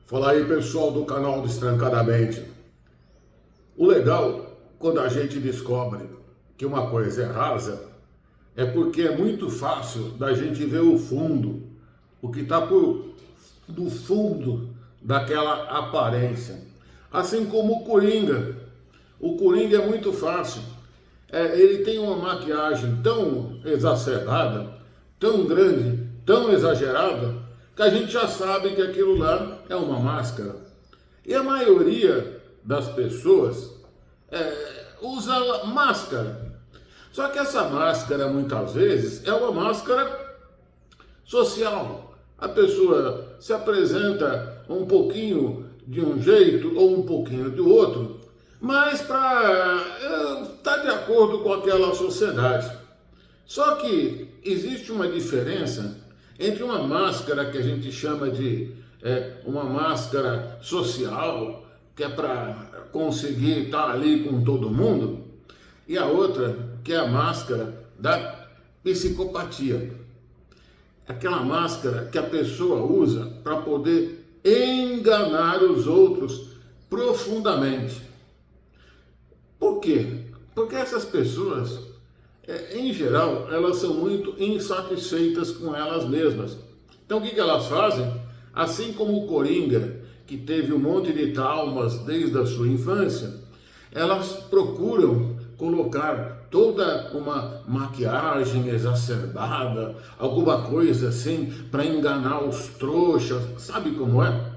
Fala aí, pessoal do canal Destrancadamente. O legal, quando a gente descobre que uma coisa é rasa, é porque é muito fácil da gente ver o fundo, o que está no fundo daquela aparência. Assim como o Coringa. O Coringa é muito fácil. Ele tem uma maquiagem tão exacerbada, tão grande, tão exagerada, que a gente já sabe que aquilo lá é uma máscara. E a maioria das pessoas usa máscara. Só que essa máscara, muitas vezes, é uma máscara social. A pessoa se apresenta um pouquinho de um jeito ou um pouquinho de outro, mas para estar de acordo com aquela sociedade. Só que existe uma diferença entre uma máscara que a gente chama de uma máscara social, que é para conseguir estar ali com todo mundo, e a outra que é a máscara da psicopatia. Aquela máscara que a pessoa usa para poder enganar os outros profundamente. Por quê? Porque essas pessoas, em geral, elas são muito insatisfeitas com elas mesmas. Então o que elas fazem? Assim como o Coringa, que teve um monte de traumas desde a sua infância, elas procuram colocar toda uma maquiagem exacerbada, alguma coisa assim, para enganar os trouxas, sabe como é?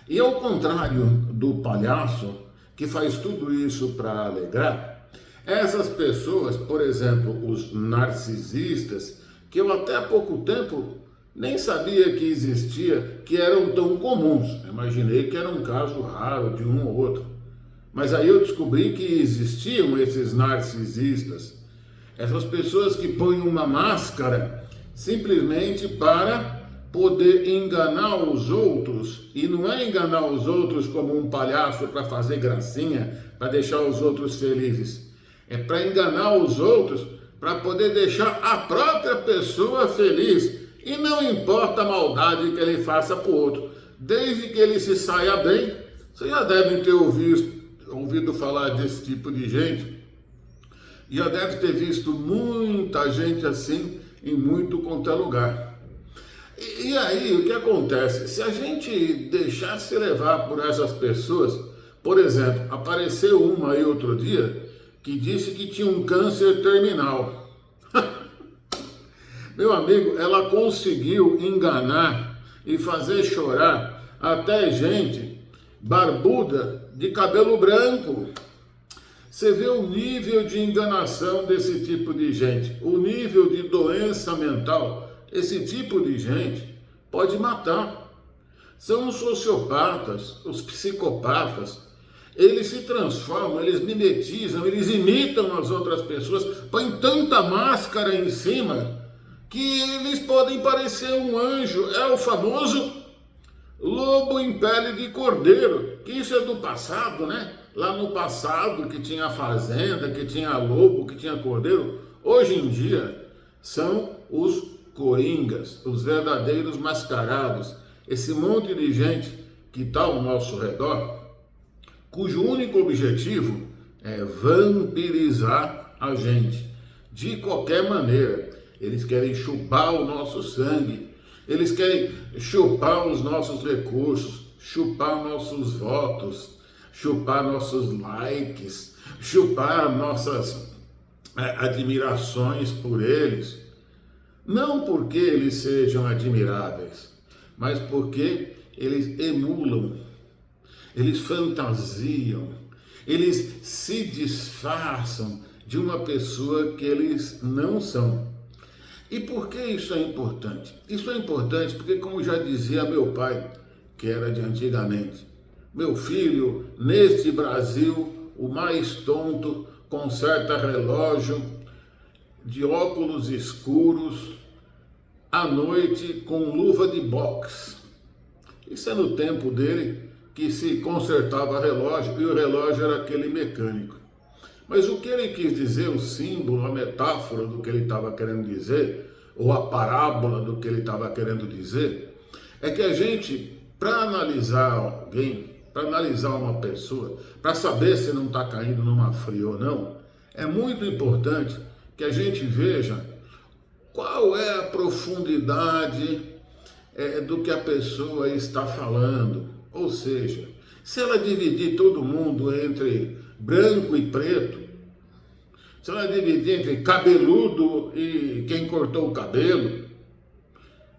E ao contrário do palhaço, que faz tudo isso para alegrar, essas pessoas, por exemplo, os narcisistas, que eu até há pouco tempo nem sabia que existia, que eram tão comuns. Imaginei que era um caso raro de um ou outro. Mas aí eu descobri que existiam esses narcisistas, essas pessoas que põem uma máscara simplesmente para poder enganar os outros, e não é enganar os outros como um palhaço para fazer gracinha, para deixar os outros felizes. É para enganar os outros para poder deixar a própria pessoa feliz. E não importa a maldade que ele faça para o outro, desde que ele se saia bem. Vocês já devem ter ouvido falar desse tipo de gente, e já deve ter visto muita gente assim em muito quanto é lugar. E aí, o que acontece? Se a gente deixasse levar por essas pessoas, por exemplo, apareceu uma aí outro dia que disse que tinha um câncer terminal. Meu amigo, ela conseguiu enganar e fazer chorar até gente barbuda de cabelo branco. Você vê o nível de enganação desse tipo de gente, o nível de doença mental. Esse tipo de gente pode matar. São os sociopatas, os psicopatas. Eles se transformam, eles mimetizam, eles imitam as outras pessoas, põem tanta máscara em cima que eles podem parecer um anjo. É o famoso lobo em pele de cordeiro, que isso é do passado, né? Lá no passado, que tinha fazenda, que tinha lobo, que tinha cordeiro. Hoje em dia, são os coringas, os verdadeiros mascarados. Esse monte de gente que está ao nosso redor, cujo único objetivo é vampirizar a gente. De qualquer maneira, eles querem chupar o nosso sangue, eles querem chupar os nossos recursos, chupar nossos votos, chupar nossos likes, chupar nossas admirações por eles. Não porque eles sejam admiráveis, mas porque eles emulam, eles fantasiam, eles se disfarçam de uma pessoa que eles não são. E por que isso é importante? Isso é importante porque, como já dizia meu pai, que era de antigamente, meu filho, neste Brasil, o mais tonto conserta relógio de óculos escuros à noite com luva de boxe. Isso é no tempo dele que se consertava relógio e o relógio era aquele mecânico. Mas o que ele quis dizer, o símbolo, a metáfora do que ele estava querendo dizer, ou a parábola do que ele estava querendo dizer, é que a gente para analisar alguém, para analisar uma pessoa, para saber se não está caindo numa fria ou não, é muito importante que a gente veja qual é a profundidade do que a pessoa está falando. Ou seja, se ela dividir todo mundo entre branco e preto, se ela dividir entre cabeludo e quem cortou o cabelo,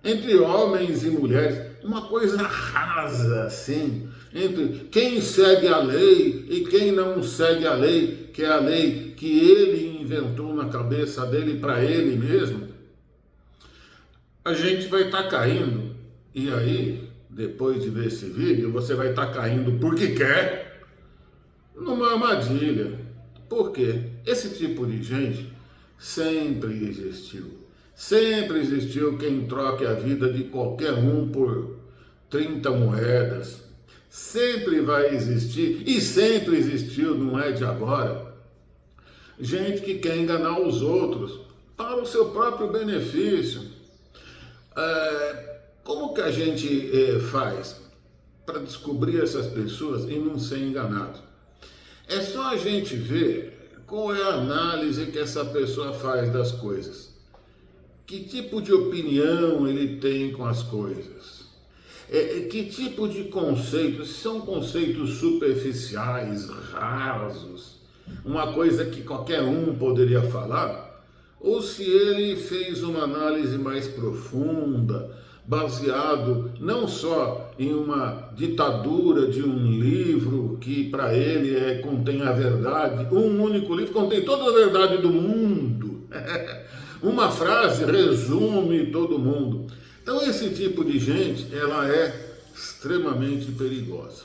entre homens e mulheres, uma coisa rasa assim, entre quem segue a lei e quem não segue a lei, que é a lei que ele inventou na cabeça dele para ele mesmo, a gente vai estar caindo. E aí, depois de ver esse vídeo, você vai estar caindo porque quer numa armadilha. Por quê? Esse tipo de gente sempre existiu. Sempre existiu quem troque a vida de qualquer um por 30 moedas. Sempre vai existir, e sempre existiu, não é de agora, gente que quer enganar os outros para o seu próprio benefício. Como que a gente faz para descobrir essas pessoas e não ser enganado? É só a gente ver qual é a análise que essa pessoa faz das coisas. Que tipo de opinião ele tem com as coisas? Que tipo de conceitos? São conceitos superficiais, rasos, uma coisa que qualquer um poderia falar? Ou se ele fez uma análise mais profunda, baseado não só em uma ditadura de um livro que para ele contém a verdade, um único livro contém toda a verdade do mundo. Uma frase resume todo mundo. Então esse tipo de gente, ela é extremamente perigosa.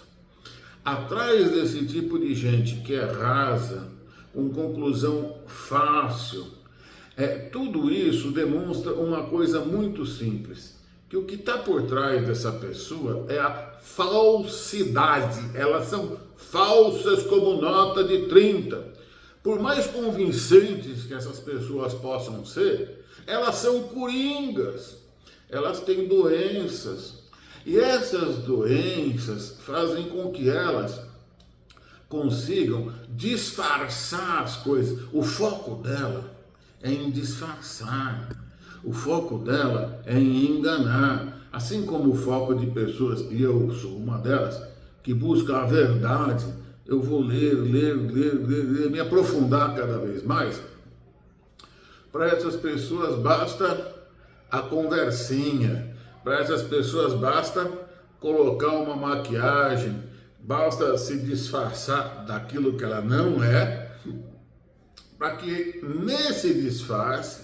Atrás desse tipo de gente que é rasa, com conclusão fácil, tudo isso demonstra uma coisa muito simples, que o que está por trás dessa pessoa é a falsidade. Elas são falsas como nota de 30. Por mais convincentes que essas pessoas possam ser, elas são coringas, elas têm doenças, e essas doenças fazem com que elas consigam disfarçar as coisas. O foco dela é em disfarçar, o foco dela é em enganar, assim como o foco de pessoas, e eu sou uma delas, que busca a verdade. Eu vou ler, me aprofundar cada vez mais. Para essas pessoas basta a conversinha, para essas pessoas basta colocar uma maquiagem, basta se disfarçar daquilo que ela não é, para que nesse disfarce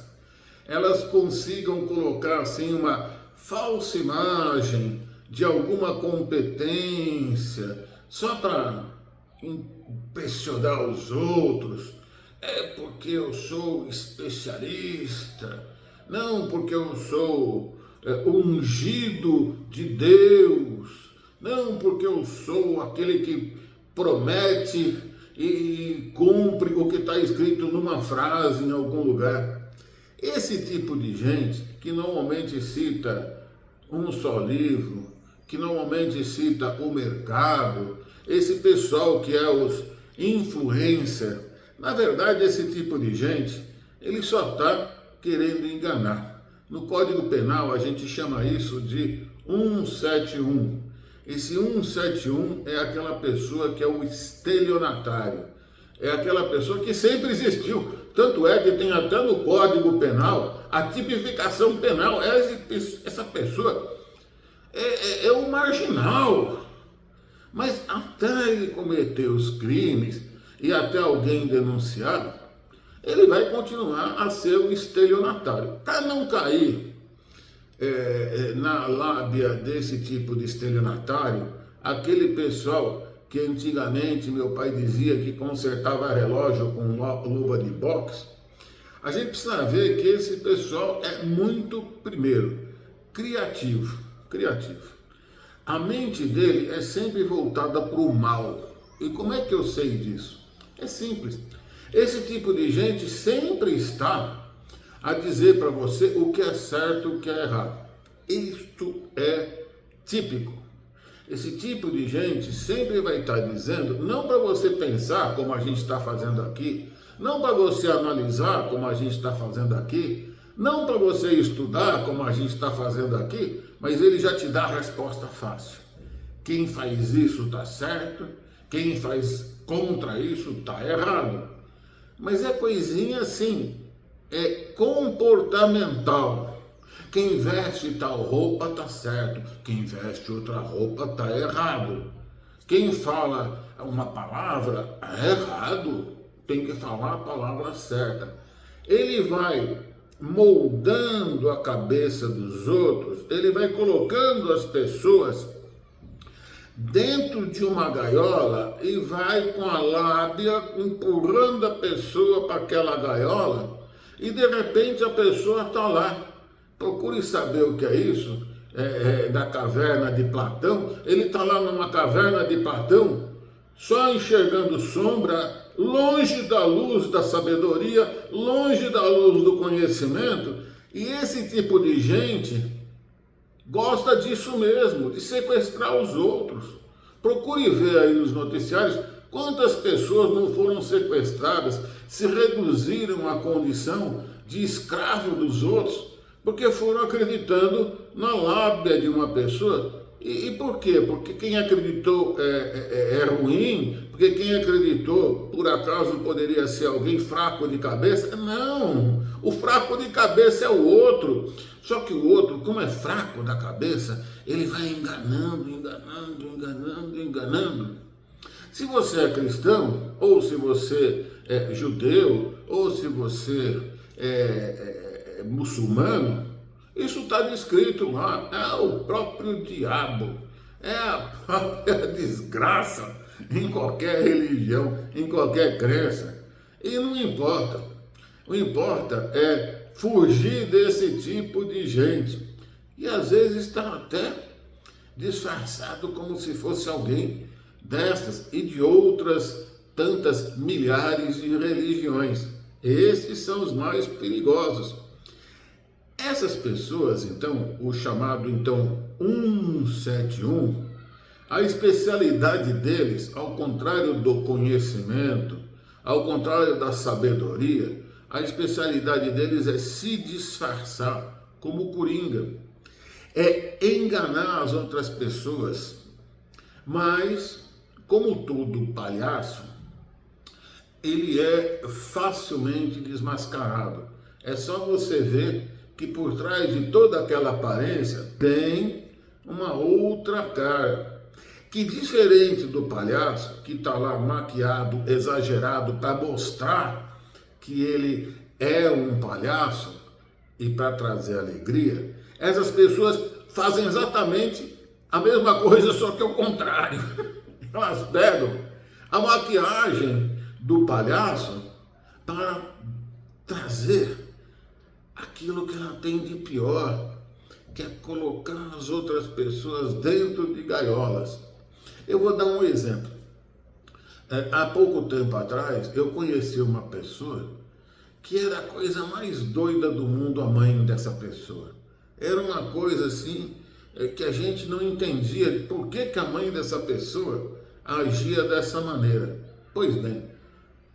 elas consigam colocar assim uma falsa imagem de alguma competência, só para impressionar os outros. Porque eu sou especialista, não porque eu sou ungido de Deus, não porque eu sou aquele que promete e cumpre o que está escrito numa frase em algum lugar. Esse tipo de gente que normalmente cita um só livro, que normalmente cita o mercado, esse pessoal que é os influencer, na verdade esse tipo de gente, ele só está querendo enganar. No Código Penal a gente chama isso de 171. Esse 171 é aquela pessoa que é o estelionatário, é aquela pessoa que sempre existiu. Tanto é que tem até no Código Penal a tipificação penal. Essa pessoa é o marginal. Mas até ele cometer os crimes e até alguém denunciar, ele vai continuar a ser um estelionatário. Para não cair na lábia desse tipo de estelionatário, aquele pessoal que antigamente meu pai dizia que consertava relógio com luva de boxe, a gente precisa ver que esse pessoal é muito, primeiro, criativo. A mente dele é sempre voltada para o mal. E como é que eu sei disso? É simples. Esse tipo de gente sempre está a dizer para você o que é certo e o que é errado. Isto é típico. Esse tipo de gente sempre vai estar dizendo, não para você pensar como a gente está fazendo aqui, não para você analisar como a gente está fazendo aqui, não para você estudar como a gente está fazendo aqui, mas ele já te dá a resposta fácil. Quem faz isso está certo, quem faz contra isso está errado. Mas é coisinha assim, é comportamental. Quem veste tal roupa está certo, quem veste outra roupa está errado. Quem fala uma palavra é errado, tem que falar a palavra certa. Ele vai moldando a cabeça dos outros, ele vai colocando as pessoas dentro de uma gaiola e vai com a lábia empurrando a pessoa para aquela gaiola e de repente a pessoa está lá. Procure saber o que é isso, da caverna de Platão. Ele está lá numa caverna de Platão, só enxergando sombra, longe da luz da sabedoria, longe da luz do conhecimento. E esse tipo de gente gosta disso mesmo, de sequestrar os outros. Procure ver aí nos noticiários quantas pessoas não foram sequestradas, se reduziram à condição de escravo dos outros, porque foram acreditando na lábia de uma pessoa. E por quê? Porque quem acreditou é ruim? Porque quem acreditou, por acaso, poderia ser alguém fraco de cabeça? Não! O fraco de cabeça é o outro. Só que o outro, como é fraco da cabeça, ele vai enganando. Se você é cristão, ou se você é judeu, ou se você é muçulmano, isso está descrito lá, é o próprio diabo, é a própria desgraça em qualquer religião, em qualquer crença. E não importa, o que importa é fugir desse tipo de gente. E às vezes está até disfarçado como se fosse alguém destas e de outras tantas milhares de religiões. Esses são os mais perigosos. Essas pessoas, então, o chamado, então, 171, a especialidade deles, ao contrário do conhecimento, ao contrário da sabedoria, a especialidade deles é se disfarçar como coringa, é enganar as outras pessoas. Mas, como todo palhaço, ele é facilmente desmascarado. É só você ver que por trás de toda aquela aparência tem uma outra cara, que diferente do palhaço, que está lá maquiado, exagerado, para mostrar que ele é um palhaço e para trazer alegria, essas pessoas fazem exatamente a mesma coisa, só que ao contrário. Elas pegam a maquiagem do palhaço para trazer aquilo que ela tem de pior, que é colocar as outras pessoas dentro de gaiolas. Eu vou dar um exemplo. Há pouco tempo atrás, eu conheci uma pessoa que era a coisa mais doida do mundo, a mãe dessa pessoa. Era uma coisa assim, que a gente não entendia por que a mãe dessa pessoa agia dessa maneira. Pois bem,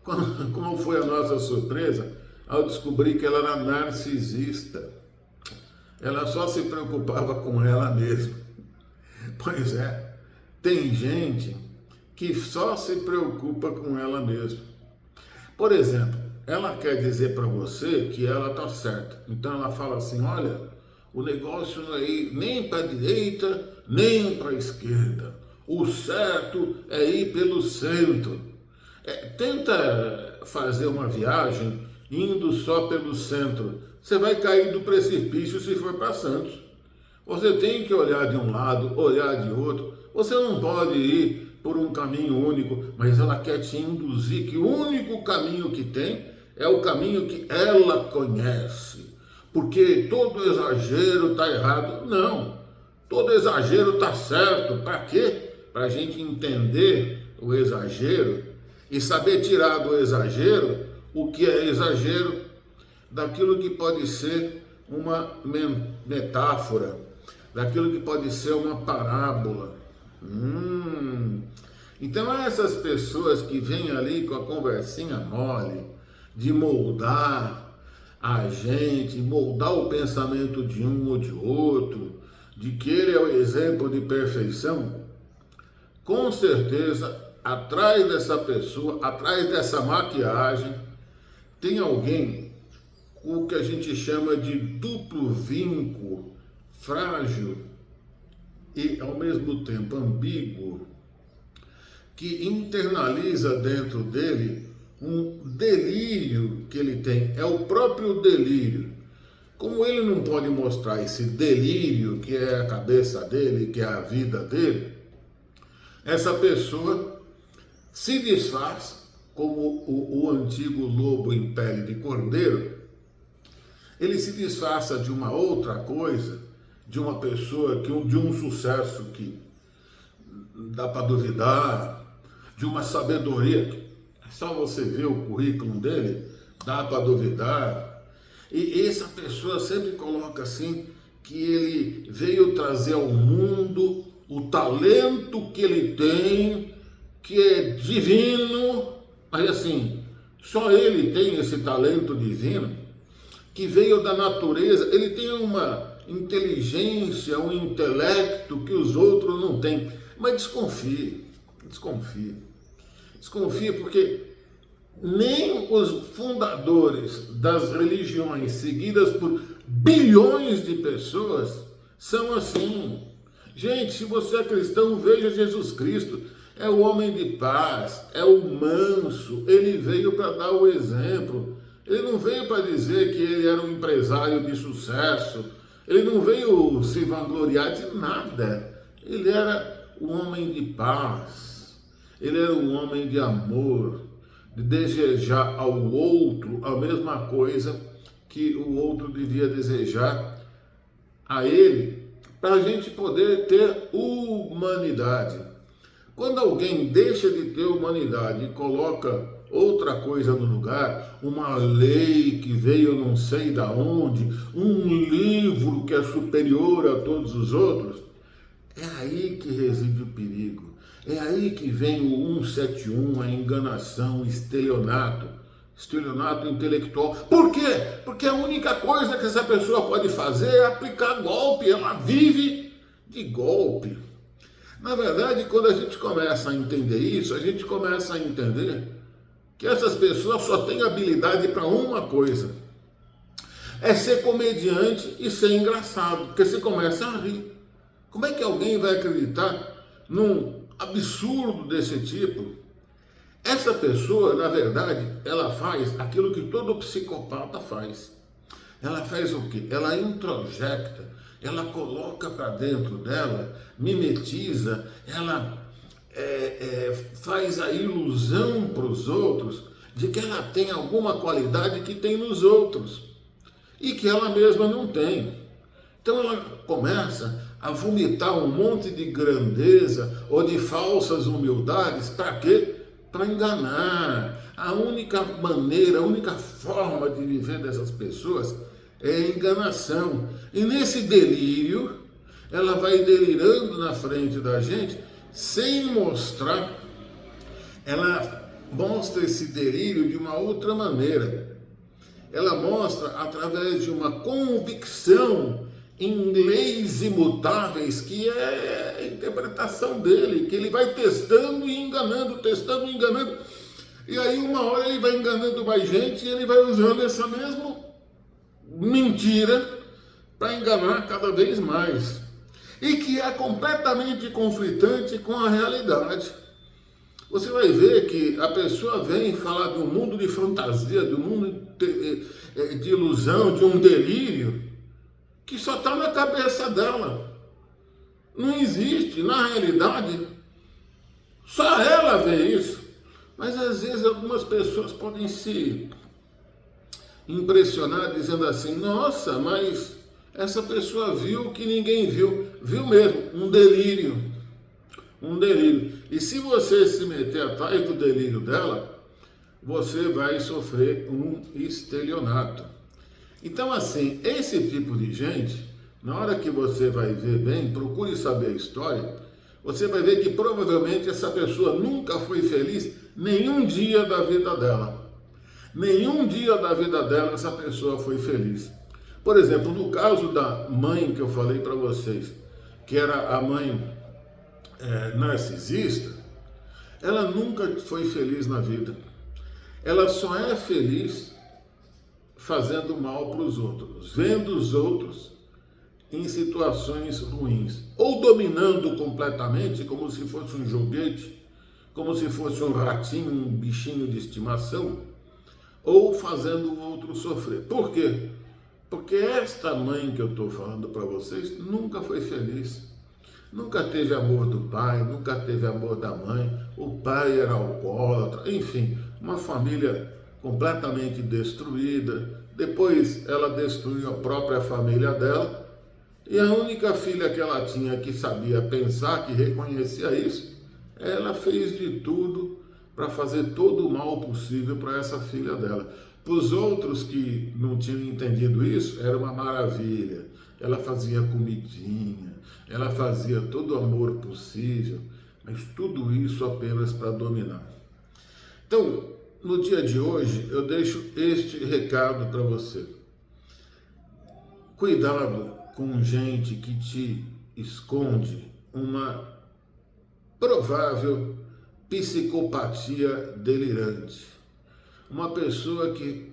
como foi a nossa surpresa ao descobrir que ela era narcisista. Ela só se preocupava com ela mesma. Pois é, tem gente que só se preocupa com ela mesma. Por exemplo, ela quer dizer para você que ela está certa. Então ela fala assim, olha, o negócio não é ir nem para a direita, nem para a esquerda. O certo é ir pelo centro. Tenta fazer uma viagem indo só pelo centro. Você vai cair do precipício se for para Santos. Você tem que olhar de um lado, olhar de outro. Você não pode ir por um caminho único, mas ela quer te induzir que o único caminho que tem é o caminho que ela conhece. Porque todo exagero está errado. Não, todo exagero está certo. Para quê? Para a gente entender o exagero e saber tirar do exagero o que é exagero daquilo que pode ser uma metáfora, daquilo que pode ser uma parábola. Então essas pessoas que vêm ali com a conversinha mole, de moldar a gente, moldar o pensamento de um ou de outro, de que ele é o exemplo de perfeição, com certeza, atrás dessa pessoa, atrás dessa maquiagem, tem alguém com o que a gente chama de duplo vínculo, frágil e ao mesmo tempo ambíguo, que internaliza dentro dele um delírio que ele tem, é o próprio delírio. Como ele não pode mostrar esse delírio que é a cabeça dele, que é a vida dele, essa pessoa se disfarça como o antigo lobo em pele de cordeiro. Ele se disfarça de uma outra coisa, de uma pessoa, de um sucesso que dá para duvidar, de uma sabedoria que só você ver o currículo dele, dá para duvidar. E essa pessoa sempre coloca assim, que ele veio trazer ao mundo o talento que ele tem, que é divino, mas assim, só ele tem esse talento divino, que veio da natureza. Ele tem uma inteligência, um intelecto que os outros não têm. Mas desconfie, porque nem os fundadores das religiões seguidas por bilhões de pessoas são assim. Gente, se você é cristão, veja Jesus Cristo. É o homem de paz, é o manso. Ele veio para dar o exemplo. Ele não veio para dizer que ele era um empresário de sucesso. Ele não veio se vangloriar de nada. Ele era um homem de paz. Ele era um homem de amor, de desejar ao outro a mesma coisa que o outro devia desejar a ele, para a gente poder ter humanidade. Quando alguém deixa de ter humanidade e coloca outra coisa no lugar, uma lei que veio não sei da onde, um livro que é superior a todos os outros, é aí que reside o perigo. É aí que vem o 171, a enganação, o estelionato intelectual. Por quê? Porque a única coisa que essa pessoa pode fazer é aplicar golpe, ela vive de golpe. Na verdade, quando a gente começa a entender isso, a gente começa a entender que essas pessoas só têm habilidade para uma coisa: é ser comediante e ser engraçado, porque você começa a rir. Como é que alguém vai acreditar num absurdo desse tipo? Essa pessoa, na verdade, ela faz aquilo que todo psicopata faz. Ela faz o quê? Ela introjecta, ela coloca para dentro dela, mimetiza, ela faz a ilusão para os outros de que ela tem alguma qualidade que tem nos outros e que ela mesma não tem. Então ela começa a vomitar um monte de grandeza ou de falsas humildades. Para quê? Para enganar. A única maneira, a única forma de viver dessas pessoas é a enganação. E nesse delírio, ela vai delirando na frente da gente, sem mostrar. Ela mostra esse delírio de uma outra maneira. Ela mostra através de uma convicção em leis imutáveis, que é a interpretação dele, que ele vai testando e enganando, e aí uma hora ele vai enganando mais gente e ele vai usando essa mesma mentira para enganar cada vez mais, e que é completamente conflitante com a realidade. Você vai ver que a pessoa vem falar de um mundo de fantasia, de um mundo de ilusão, de um delírio, que só está na cabeça dela. Não existe, na realidade, só ela vê isso. Mas às vezes algumas pessoas podem se impressionar dizendo assim: nossa, mas essa pessoa viu o que ninguém viu. Viu mesmo, um delírio. E se você se meter atrás do delírio dela, você vai sofrer um estelionato. Então, assim, esse tipo de gente, na hora que você vai ver bem, procure saber a história, você vai ver que provavelmente essa pessoa nunca foi feliz nenhum dia da vida dela. Nenhum dia da vida dela essa pessoa foi feliz. Por exemplo, no caso da mãe que eu falei para vocês, que era a mãe narcisista, ela nunca foi feliz na vida. Ela só é feliz fazendo mal para os outros, vendo os outros em situações ruins, ou dominando completamente, como se fosse um joguete, como se fosse um ratinho, um bichinho de estimação, ou fazendo o outro sofrer. Por quê? Porque esta mãe que eu estou falando para vocês nunca foi feliz. Nunca teve amor do pai, nunca teve amor da mãe, o pai era alcoólatra, enfim, uma família completamente destruída. Depois ela destruiu a própria família dela, e a única filha que ela tinha que sabia pensar, que reconhecia isso, ela fez de tudo para fazer todo o mal possível para essa filha dela. Para os outros que não tinham entendido isso, era uma maravilha. Ela fazia comidinha, ela fazia todo o amor possível, mas tudo isso apenas para dominar. Então, no dia de hoje, eu deixo este recado para você. Cuidado com gente que te esconde uma provável psicopatia delirante. Uma pessoa que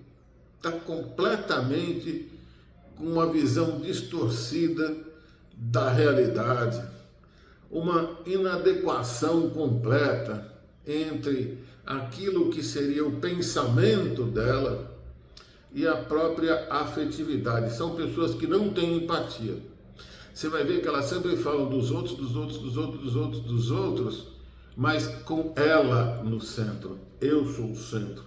está completamente com uma visão distorcida da realidade, uma inadequação completa entre aquilo que seria o pensamento dela e a própria afetividade. São pessoas que não têm empatia. Você vai ver que elas sempre falam dos outros, dos outros, dos outros, dos outros, dos outros, mas com ela no centro. Eu sou o centro.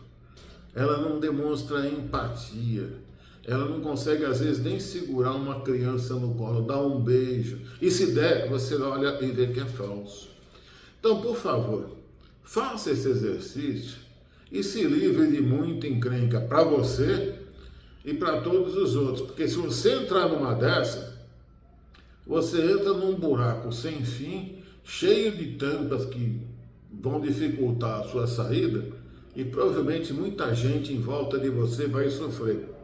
Ela não demonstra empatia. Ela não consegue, às vezes, nem segurar uma criança no colo, dar um beijo. E se der, você olha e vê que é falso. Então, por favor, faça esse exercício e se livre de muita encrenca para você e para todos os outros. Porque se você entrar numa dessa, você entra num buraco sem fim, cheio de tampas que vão dificultar a sua saída, e provavelmente muita gente em volta de você vai sofrer.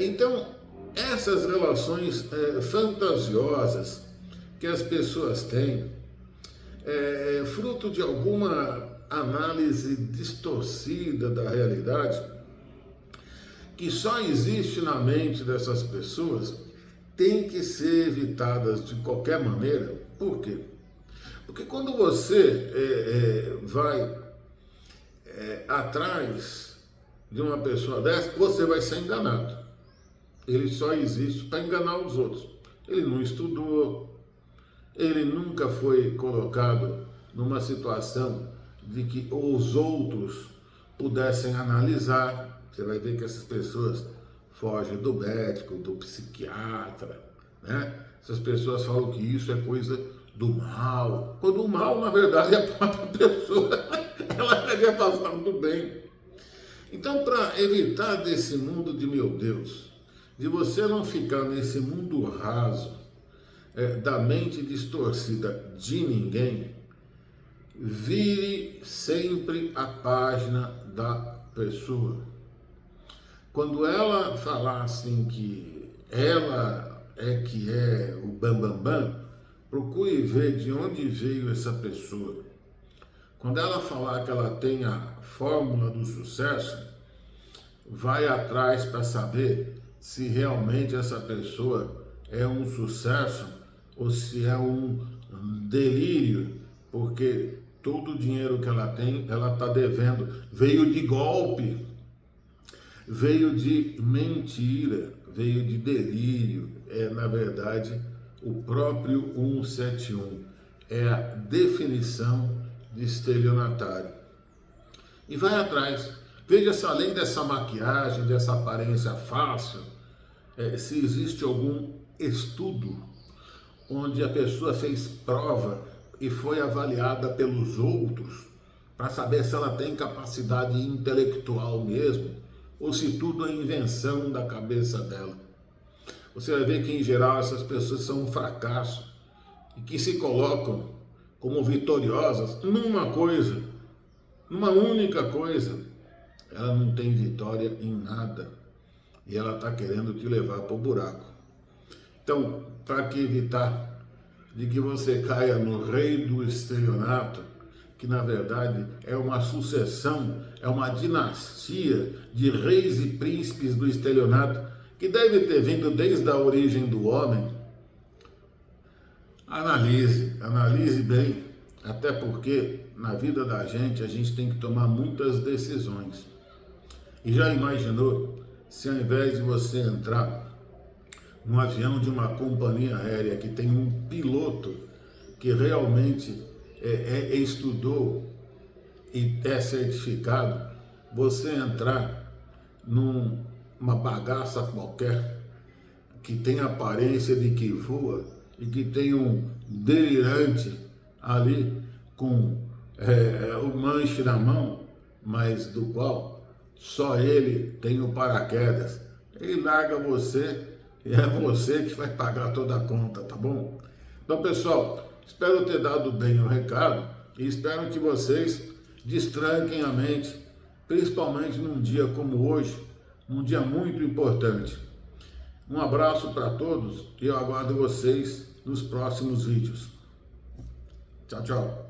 Então, essas relações fantasiosas que as pessoas têm, fruto de alguma análise distorcida da realidade, que só existe na mente dessas pessoas, tem que ser evitadas de qualquer maneira. Por quê? Porque quando você vai atrás de uma pessoa dessa, você vai ser enganado. Ele só existe para enganar os outros. Ele não estudou, ele nunca foi colocado numa situação de que os outros pudessem analisar. Você vai ver que essas pessoas fogem do médico, do psiquiatra, né? Essas pessoas falam que isso é coisa do mal, quando o mal, na verdade, é a própria pessoa. Ela quer passar do bem. Então, para evitar desse mundo de meu Deus, de você não ficar nesse mundo raso, da mente distorcida de ninguém, vire sempre a página da pessoa. Quando ela falar assim que ela que é o bambambam, procure ver de onde veio essa pessoa. Quando ela falar que ela tem a fórmula do sucesso, vai atrás para saber se realmente essa pessoa é um sucesso ou se é um delírio, porque todo o dinheiro que ela tem, ela está devendo. Veio de golpe, veio de mentira, veio de delírio. Na verdade, o próprio 171 é a definição de estelionatário. E vai atrás. Veja se além dessa maquiagem, dessa aparência fácil, se existe algum estudo onde a pessoa fez prova e foi avaliada pelos outros para saber se ela tem capacidade intelectual mesmo ou se tudo é invenção da cabeça dela. Você vai ver que, em geral, essas pessoas são um fracasso e que se colocam como vitoriosas numa coisa, numa única coisa. Ela não tem vitória em nada e ela está querendo te levar para o buraco. Então, para que evitar de que você caia no rei do estelionato, que na verdade é uma sucessão, é uma dinastia de reis e príncipes do estelionato, que deve ter vindo desde a origem do homem, analise bem, até porque na vida da gente a gente tem que tomar muitas decisões. E já imaginou se ao invés de você entrar num avião de uma companhia aérea que tem um piloto que realmente estudou e é certificado, você entrar numa bagaça qualquer que tem aparência de que voa e que tem um delirante ali com o manche na mão, mas do qual só ele tem o paraquedas. Ele larga você e é você que vai pagar toda a conta, tá bom? Então, pessoal, espero ter dado bem o recado e espero que vocês destranquem a mente, principalmente num dia como hoje, um dia muito importante. Um abraço para todos e eu aguardo vocês nos próximos vídeos. Tchau, tchau.